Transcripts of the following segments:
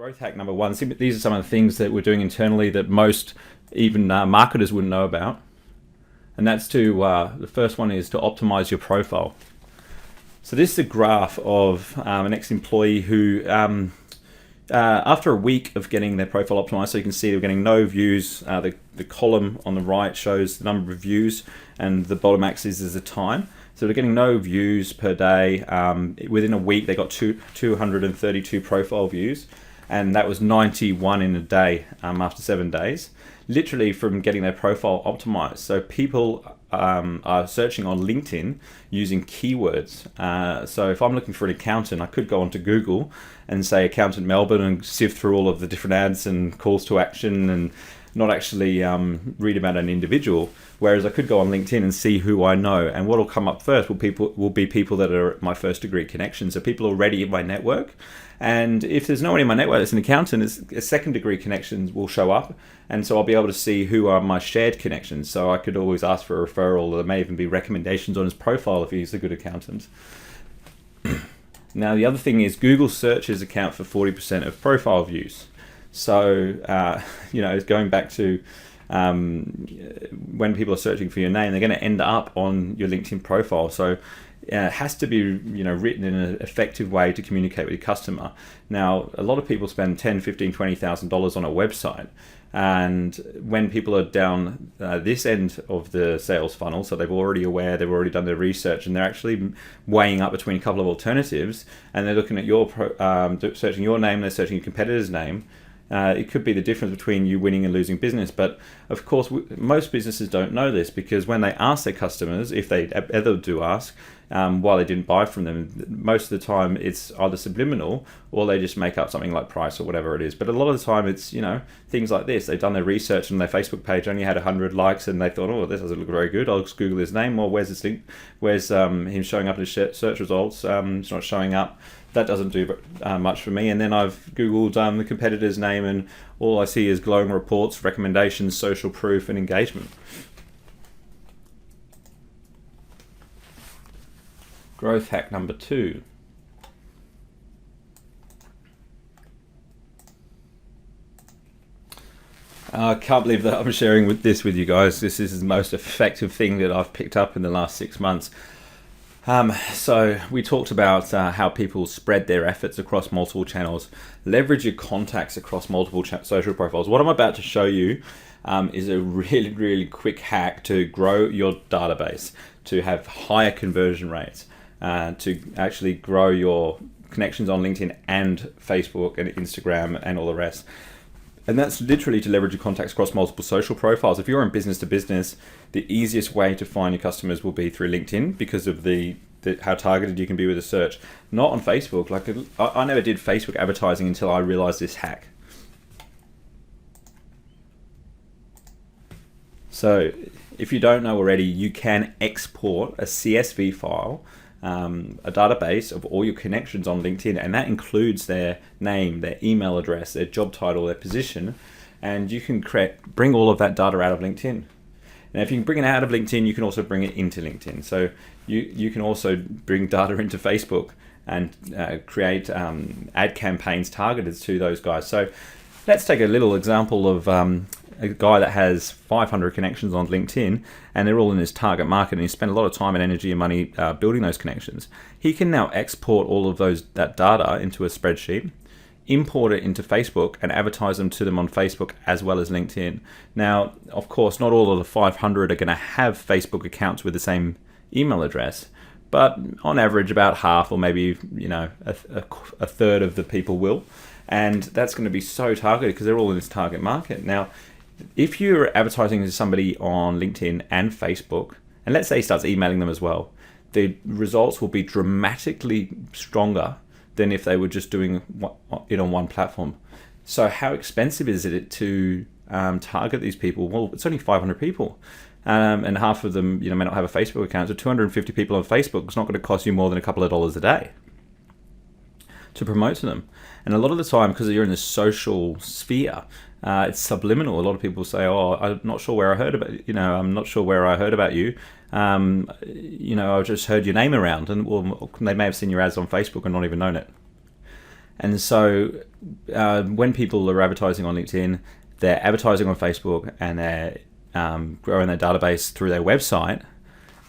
Growth hack number one. These are some of the things that we're doing internally that most even marketers wouldn't know about. And that's the first one is to optimize your profile. So this is a graph of an ex-employee who, after a week of getting their profile optimized, so you can see they're getting no views. The column on the right shows the number of views, and the bottom axis is the time. So they're getting no views per day. Within a week, they got 232 profile views, and that was 91 in a day after 7 days, literally from getting their profile optimized. So people are searching on LinkedIn using keywords. So if I'm looking for an accountant, I could go onto Google and say accountant Melbourne and sift through all of the different ads and calls to action and not actually read about an individual. Whereas I could go on LinkedIn and see who I know, and what will come up first will be people that are my first degree connections, so people already in my network. And if there's no one in my network that's an accountant, a second degree connections will show up, and so I'll be able to see who are my shared connections. So I could always ask for a referral, or there may even be recommendations on his profile if he's a good accountant. Now the other thing is Google searches account for 40% of profile views. So going back to when people are searching for your name, they're going to end up on your LinkedIn profile. So it has to be written in an effective way to communicate with your customer. Now, a lot of people spend $10,000, $15,000, $20,000 on a website, and when people are down this end of the sales funnel, so they've already done their research, and they're actually weighing up between a couple of alternatives, and they're looking at searching your name, they're searching your competitor's name. It could be the difference between you winning and losing business. But of course, most businesses don't know this, because when they ask their customers, if they ever do ask, why they didn't buy from them, most of the time it's either subliminal or they just make up something like price or whatever it is. But a lot of the time it's, things like this. They've done their research, and their Facebook page only had 100 likes, and they thought, oh, this doesn't look very good. I'll just Google his name. Well, where's this link? Where's him showing up in his search results? It's not showing up. That doesn't do much for me. And then I've Googled the competitor's name, and all I see is glowing reports, recommendations, social proof, and engagement. Growth hack number 2. I can't believe that I'm sharing this with you guys. This is the most effective thing that I've picked up in the last 6 months. So we talked about how people spread their efforts across multiple channels. Leverage your contacts across multiple social profiles. What I'm about to show you is a really, really quick hack to grow your database, to have higher conversion rates, to actually grow your connections on LinkedIn and Facebook and Instagram and all the rest. And that's literally to leverage your contacts across multiple social profiles. If you're in business to business, the easiest way to find your customers will be through LinkedIn, because of how targeted you can be with a search. Not on Facebook. Like I never did Facebook advertising until I realized this hack. So if you don't know already, you can export a CSV file, a database of all your connections on LinkedIn, and that includes their name, their email address, their job title, their position, and you can bring all of that data out of LinkedIn. Now, if you can bring it out of LinkedIn, you can also bring it into LinkedIn. So you can also bring data into Facebook and create ad campaigns targeted to those guys. So let's take a little example of a guy that has 500 connections on LinkedIn, and they're all in his target market, and he spent a lot of time and energy and money building those connections. He can now export all of that data into a spreadsheet, import it into Facebook, and advertise them to them on Facebook as well as LinkedIn. Now, of course, not all of the 500 are going to have Facebook accounts with the same email address, but on average about half, or maybe a third of the people will. And that's going to be so targeted because they're all in this target market. Now, if you're advertising to somebody on LinkedIn and Facebook, and let's say he starts emailing them as well, the results will be dramatically stronger than if they were just doing it on one platform. So how expensive is it to target these people? Well, it's only 500 people. And half of them may not have a Facebook account. So 250 people on Facebook is not going to cost you more than a couple of dollars a day to promote to them. And a lot of the time, because you're in the social sphere, it's subliminal. A lot of people say, "Oh, I'm not sure where I heard about you. I'm not sure where I heard about you. I've just heard your name around," and they may have seen your ads on Facebook and not even known it. And so when people are advertising on LinkedIn, they're advertising on Facebook, and they're growing their database through their website,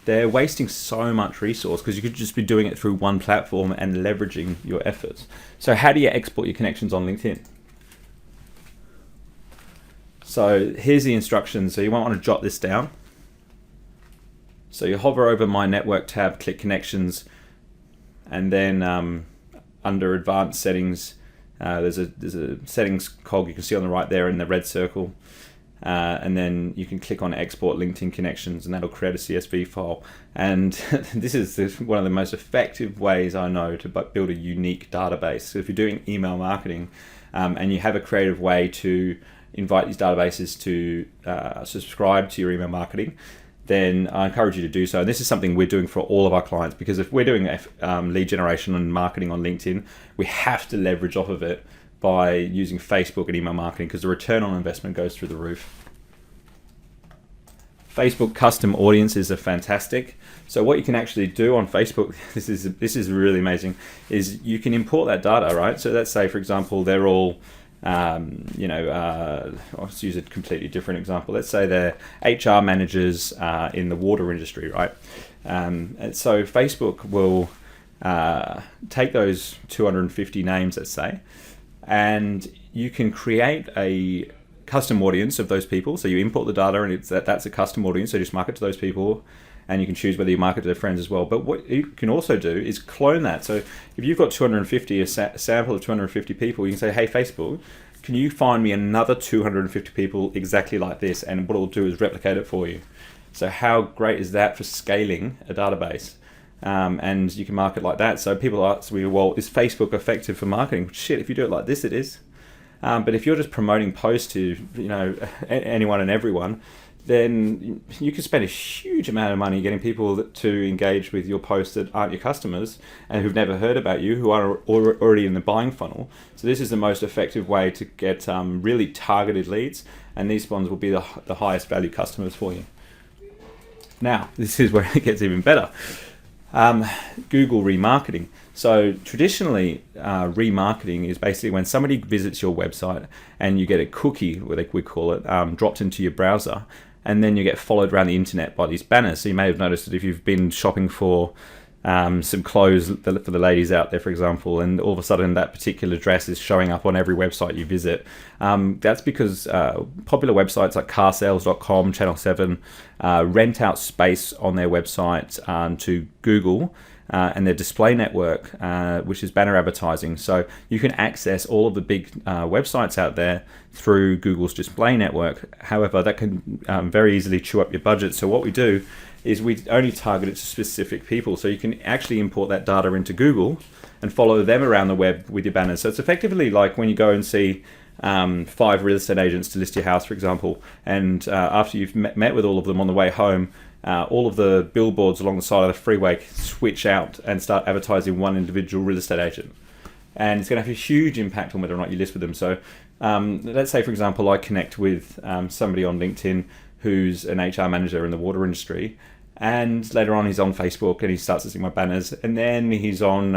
they're wasting so much resource because you could just be doing it through one platform and leveraging your efforts. So how do you export your connections on LinkedIn? So here's the instructions. So you might want to jot this down. So you hover over My Network tab, click Connections, and then under Advanced Settings, there's a settings cog you can see on the right there in the red circle. And then you can click on Export LinkedIn Connections, and that'll create a CSV file. And this is one of the most effective ways I know to build a unique database. So if you're doing email marketing and you have a creative way to invite these databases to subscribe to your email marketing, then I encourage you to do so. And this is something we're doing for all of our clients, because if we're doing lead generation and marketing on LinkedIn, we have to leverage off of it by using Facebook and email marketing, because the return on investment goes through the roof. Facebook custom audiences are fantastic. So what you can actually do on Facebook, this is really amazing, is you can import that data, right? So let's say, for example, they're all let's use a completely different example. Let's say they're HR managers in the water industry, right? And so Facebook will take those 250 names, let's say, and you can create a custom audience of those people. So you import the data, and that's a custom audience. So just market to those people, and you can choose whether you market to their friends as well. But what you can also do is clone that. So if you've got 250, a sample of 250 people, you can say, hey, Facebook, can you find me another 250 people exactly like this? And what it'll do is replicate it for you. So how great is that for scaling a database? And you can market like that. So people ask me, well, is Facebook effective for marketing? Shit, if you do it like this, it is. But if you're just promoting posts to anyone and everyone, then you can spend a huge amount of money getting people to engage with your posts that aren't your customers and who've never heard about you, who are already in the buying funnel. So this is the most effective way to get really targeted leads, and these ones will be the highest value customers for you. Now, this is where it gets even better. Google remarketing. So traditionally, remarketing is basically when somebody visits your website and you get a cookie, what we call it, dropped into your browser, and then you get followed around the internet by these banners. So you may have noticed that if you've been shopping for some clothes for the ladies out there, for example, and all of a sudden that particular dress is showing up on every website you visit. That's because popular websites like carsales.com, Channel 7, rent out space on their website to Google and their display network, which is banner advertising. So you can access all of the big websites out there through Google's display network. However, that can very easily chew up your budget. So what we do is we only target it to specific people. So you can actually import that data into Google and follow them around the web with your banners. So it's effectively like when you go and see 5 real estate agents to list your house, for example, and after you've met with all of them on the way home, all of the billboards along the side of the freeway switch out and start advertising one individual real estate agent. And it's going to have a huge impact on whether or not you list with them. So let's say, for example, I connect with somebody on LinkedIn who's an HR manager in the water industry, and later on he's on Facebook and he starts to see my banners, and then he's on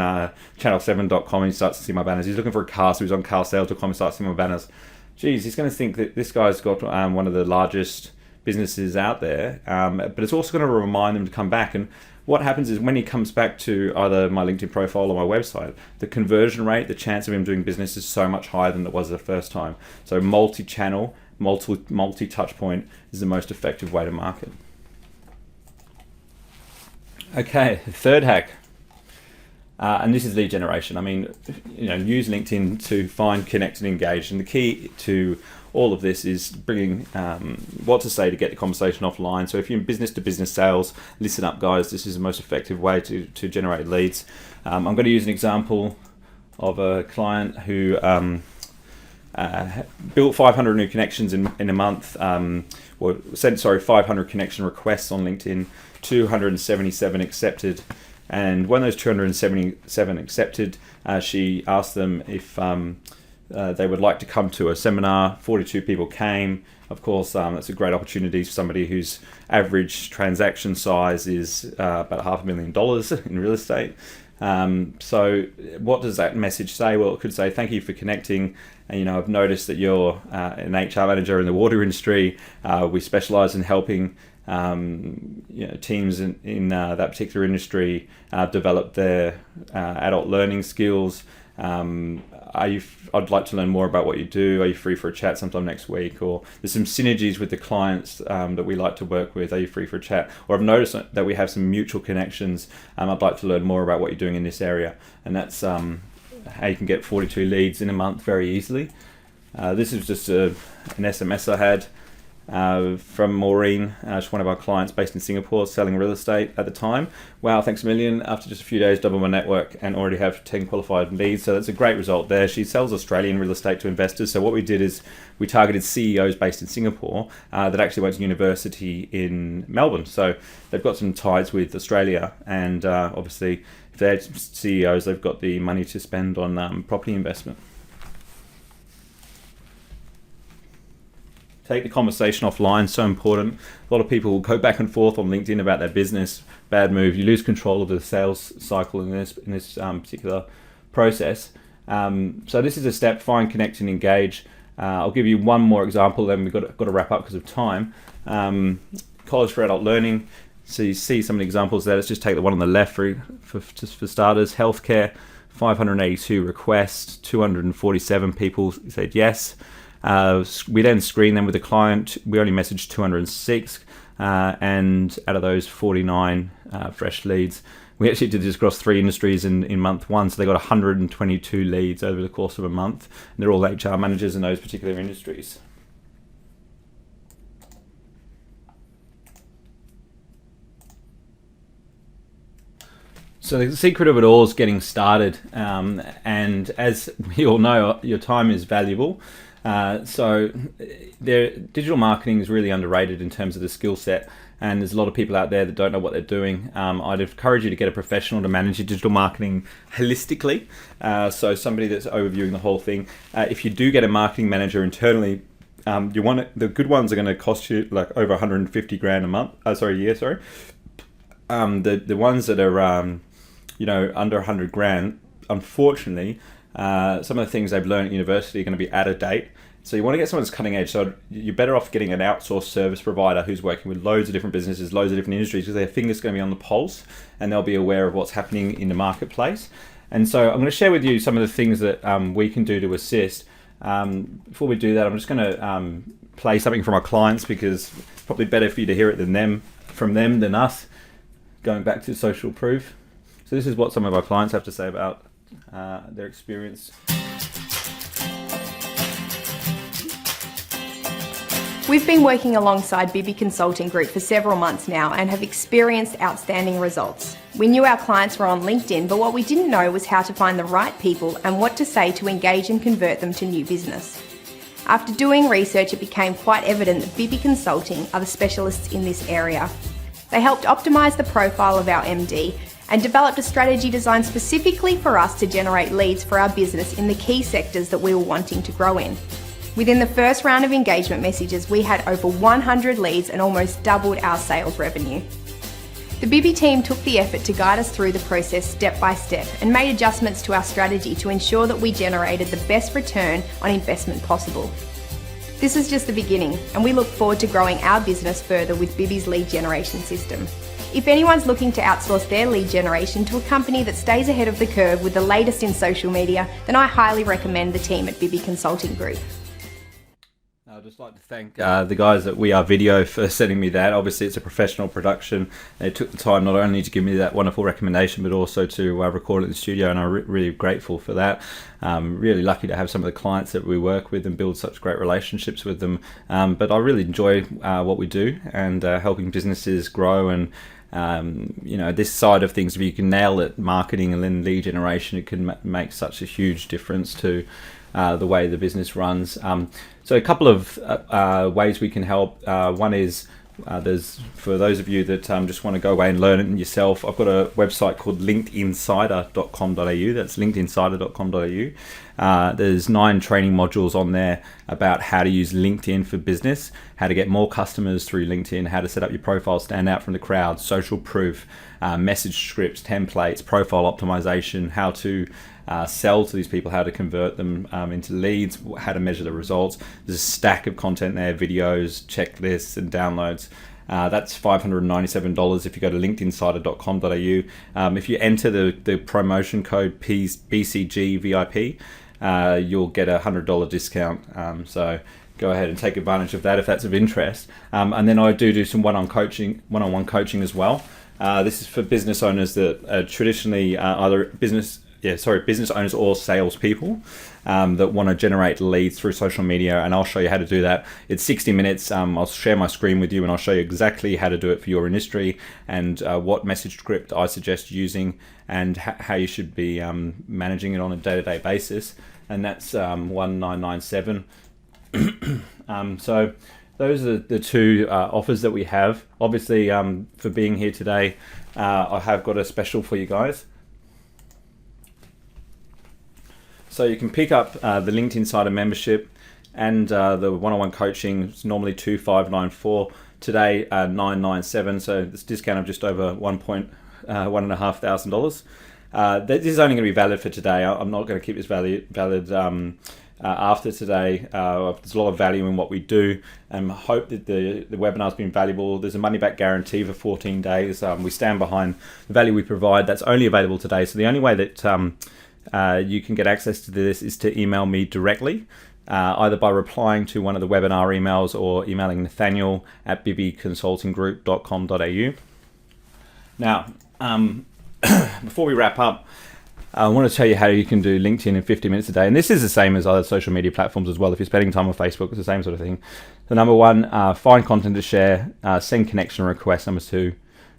channel7.com and he starts to see my banners. He's looking for a car, so he's on carsales.com and starts to see my banners. Geez, he's going to think that this guy's got one of the largest businesses out there, but it's also going to remind them to come back. And what happens is when he comes back to either my LinkedIn profile or my website, the conversion rate, the chance of him doing business is so much higher than it was the first time. So multi-channel, multi-touch point is the most effective way to market. Okay, the third hack, and this is lead generation. I mean, use LinkedIn to find, connect, and engage. And the key to all of this is bringing what to say to get the conversation offline. So if you're in business-to-business sales, listen up, guys. This is the most effective way to generate leads. I'm going to use an example of a client who built 500 new connections in a month, or sent 500 connection requests on LinkedIn, 277 accepted. And when those 277 accepted, she asked them if they would like to come to a seminar. 42 people came. Of course, that's a great opportunity for somebody whose average transaction size is about $500,000 in real estate. So what does that message say? Well, it could say, thank you for connecting. And, I've noticed that you're an HR manager in the water industry. We specialise in helping teams in that particular industry develop their adult learning skills. I'd like to learn more about what you do. Are you free for a chat sometime next week? Or there's some synergies with the clients that we like to work with. Are you free for a chat? Or I've noticed that we have some mutual connections. I'd like to learn more about what you're doing in this area. And that's how you can get 42 leads in a month very easily. This is just an SMS I had from Maureen, she's one of our clients based in Singapore, selling real estate at the time. Wow, thanks a million. After just a few days, double my network and already have 10 qualified leads. So that's a great result there. She sells Australian real estate to investors. So what we did is we targeted CEOs based in Singapore that actually went to university in Melbourne. So they've got some ties with Australia, and obviously if they're CEOs, they've got the money to spend on property investment. Take the conversation offline, so important. A lot of people will go back and forth on LinkedIn about their business. Bad move. You lose control of the sales cycle in this particular process. So this is a step: find, connect, and engage. I'll give you one more example, then we've got to wrap up because of time. College for adult learning. So you see some of the examples there. Let's just take the one on the left for starters. Healthcare, 582 requests, 247 people said yes. We then screen them with the client. We only messaged 206, and out of those 49 fresh leads, we actually did this across 3 industries in month 1. So they got 122 leads over the course of a month. And they're all HR managers in those particular industries. So the secret of it all is getting started. And as we all know, your time is valuable. So digital marketing is really underrated in terms of the skill set, and there's a lot of people out there that don't know what they're doing. I'd encourage you to get a professional to manage your digital marketing holistically, so somebody that's overviewing the whole thing. If you do get a marketing manager internally, the good ones are going to cost you like over 150 grand a year. The ones that are under 100 grand, unfortunately, some of the things they've learned at university are going to be out of date. So you want to get someone that's cutting edge. So you're better off getting an outsourced service provider who's working with loads of different businesses, loads of different industries, because their finger's going to be on the pulse and they'll be aware of what's happening in the marketplace. And so I'm going to share with you some of the things that we can do to assist. Before we do that, I'm just going to play something from our clients, because it's probably better for you to hear it from them than us, going back to social proof. So this is what some of our clients have to say about their experience. We've been working alongside Bibby Consulting Group for several months now and have experienced outstanding results. We knew our clients were on LinkedIn, but what we didn't know was how to find the right people and what to say to engage and convert them to new business. After doing research, it became quite evident that Bibby Consulting are the specialists in this area. They helped optimise the profile of our MD and developed a strategy designed specifically for us to generate leads for our business in the key sectors that we were wanting to grow in. Within the first round of engagement messages, we had over 100 leads and almost doubled our sales revenue. The Bibby team took the effort to guide us through the process step by step and made adjustments to our strategy to ensure that we generated the best return on investment possible. This is just the beginning, and we look forward to growing our business further with Bibby's lead generation system. If anyone's looking to outsource their lead generation to a company that stays ahead of the curve with the latest in social media, then I highly recommend the team at Bibby Consulting Group. I'd just like to thank the guys at We Are Video for sending me that. Obviously, it's a professional production. They took the time not only to give me that wonderful recommendation, but also to record it in the studio, and I'm really grateful for that. Really lucky to have some of the clients that we work with and build such great relationships with them. But I really enjoy what we do and helping businesses grow. And this side of things, if you can nail it, marketing and then lead generation, it can make such a huge difference to the way the business runs. So a couple of ways we can help. One is There's, for those of you that just want to go away and learn it yourself, I've got a website called linkedinsider.com.au. That's linkedinsider.com.au. There's 9 training modules on there about how to use LinkedIn for business, how to get more customers through LinkedIn, how to set up your profile, stand out from the crowd, social proof, message scripts, templates, profile optimization, how to sell to these people, how to convert them into leads, how to measure the results. There's a stack of content there, videos, checklists, and downloads. That's $597 if you go to linkedinsider.com.au. If you enter the promotion code BCGVIP, you'll get a $100 discount. So go ahead and take advantage of that if that's of interest. And then I do some one-on-one coaching as well. This is for business owners that traditionally either business owners or salespeople that want to generate leads through social media, and I'll show you how to do that. It's 60 minutes. I'll share my screen with you and I'll show you exactly how to do it for your industry and what message script I suggest using and how you should be managing it on a day-to-day basis. And that's 1997. So those are the 2 offers that we have. Obviously, for being here today, I have got a special for you guys. So you can pick up the LinkedIn Insider membership and the one-on-one coaching. It's normally $2,594. Today, $997. So this discount of just over $1,500. This is only going to be valid for today. I'm not going to keep this valid after today. There's a lot of value in what we do, and I hope that the webinar's been valuable. There's a money-back guarantee for 14 days. We stand behind the value we provide. That's only available today. So the only way that you can get access to this is to email me directly, either by replying to one of the webinar emails or emailing Nathanial at bibbyconsultinggroup.com.au. Now, before we wrap up, I want to tell you how you can do LinkedIn in 50 minutes a day. And this is the same as other social media platforms as well. If you're spending time on Facebook, it's the same sort of thing. So number 1, find content to share, send connection requests. Number 2.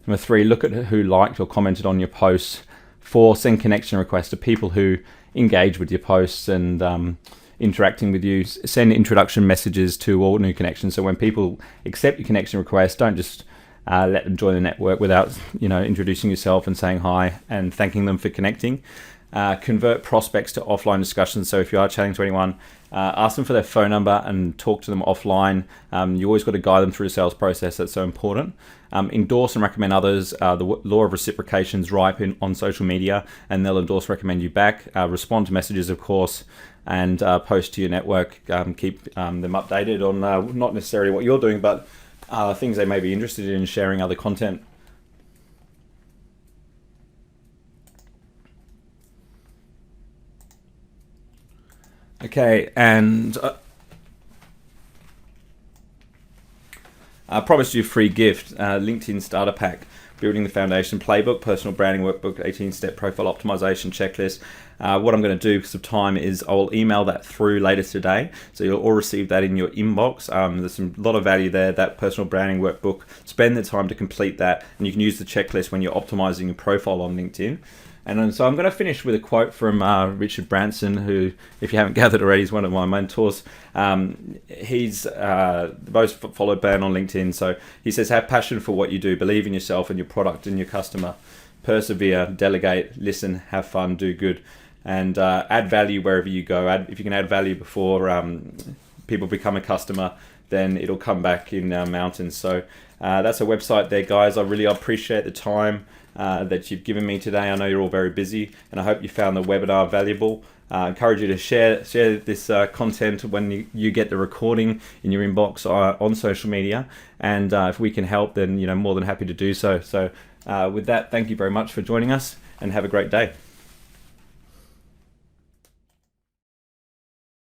Number 3, look at who liked or commented on your posts. 4, send connection requests to people who engage with your posts and interacting with you. Send introduction messages to all new connections. So when people accept your connection request, don't just let them join the network without introducing yourself and saying hi and thanking them for connecting. Convert prospects to offline discussions. So if you are chatting to anyone, ask them for their phone number and talk to them offline. You always got to guide them through the sales process. That's so important. Endorse and recommend others. The law of reciprocation is ripe on social media, and they'll endorse and recommend you back. Respond to messages, of course, and post to your network. Keep them updated on not necessarily what you're doing, but things they may be interested in, sharing other content. Okay, and I promised you a free gift, LinkedIn Starter Pack, Building the Foundation Playbook, Personal Branding Workbook, 18-Step Profile Optimization Checklist. What I'm going to do because of time is I'll email that through later today, so you'll all receive that in your inbox. There's a lot of value there, that Personal Branding Workbook. Spend the time to complete that, and you can use the checklist when you're optimizing your profile on LinkedIn. And so I'm going to finish with a quote from Richard Branson, who, if you haven't gathered already, is one of my mentors. He's the most followed man on LinkedIn. So he says, have passion for what you do, believe in yourself and your product and your customer, persevere, delegate, listen, have fun, do good, and add value wherever you go. If you can add value before people become a customer, then it'll come back in mountains. So that's a website there, guys. I really appreciate the time that you've given me today. I know you're all very busy, and I hope you found the webinar valuable. I encourage you to share this content when you get the recording in your inbox on social media, and if we can help, then more than happy to do so. So with that, thank you very much for joining us, and have a great day.